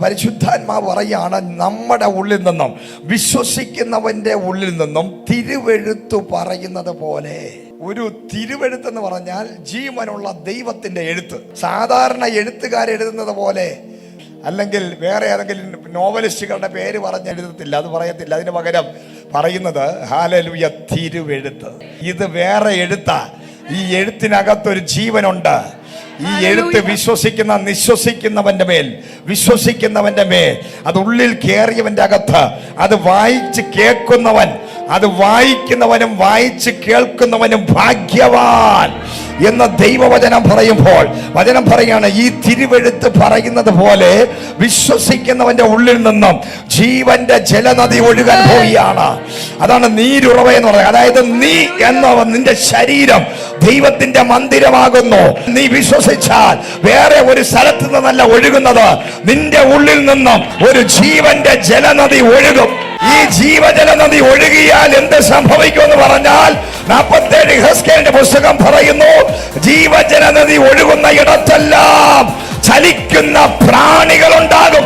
പരിശുദ്ധാത്മാവ് പറയാണ്, നമ്മുടെ ഉള്ളിൽ നിന്നും, വിശ്വസിക്കുന്നവന്റെ ഉള്ളിൽ നിന്നും തിരുവെഴുത്തു പറയുന്നത് പോലെ. ഒരു തിരുവെഴുത്തെന്ന് പറഞ്ഞാൽ ജീവനുള്ള ദൈവത്തിന്റെ എഴുത്ത്. സാധാരണ എഴുത്തുകാരെഴുതുന്നത് പോലെ, അല്ലെങ്കിൽ വേറെ ഏതെങ്കിലും നോവലിസ്റ്റുകളുടെ പേര് പറഞ്ഞ് എഴുതത്തില്ല, അത് പറയത്തില്ല. അതിന് പകരം പറയുന്നത് ഹല്ലേലൂയ തിരുവെഴുത്ത്. ഇത് വേറെ എഴുത്താ. ഈ എഴുത്തിനകത്തൊരു ജീവനുണ്ട്. ഈ എഴുത്ത് വിശ്വസിക്കുന്നവന്റെ മേൽ, വിശ്വസിക്കുന്നവന്റെ മേൽ, അത് ഉള്ളിൽ കയറിയവന്റെ അകത്ത്, അത് വായിച്ച് കേൾക്കുന്നവൻ, അത് വായിക്കുന്നവനും വായിച്ച് കേൾക്കുന്നവനും ഭാഗ്യവാൻ എന്ന് ദൈവവചനം പറയുമ്പോൾ വചനം പറയാണ്, ഈ തിരുവെഴുത്ത് പറയുന്നത് പോലെ വിശ്വസിക്കുന്നവന്റെ ഉള്ളിൽ നിന്നും ജീവന്റെ ജലനദി ഒഴുകാൻ പോവുകയാണ്. അതാണ് നീരുറവ എന്ന് പറയുന്നത്. അതായത് നീ നിന്റെ ശരീരം ദൈവത്തിന്റെ മന്ദിരമാകുന്നു. നീ വിശ്വസിച്ചാൽ വേറെ ഒരു സ്ഥലത്ത് നിന്നല്ല ഒഴുകുന്നത്, നിന്റെ ഉള്ളിൽ നിന്നും ഒരു ജീവന്റെ ജലനദി ഒഴുകും. ഈ ജീവജല നദി ഒഴുകിയാൽ എന്ത് സംഭവിക്കുമെന്ന് പറഞ്ഞാൽ 47 ഹെസ്കേലിന്റെ പുസ്തകം പറയുന്നു, ജീവജല നദി ഒഴുകുന്ന ഇടത്തെല്ലാം ചലിക്കുന്ന പ്രാണികൾ ഉണ്ടാകും.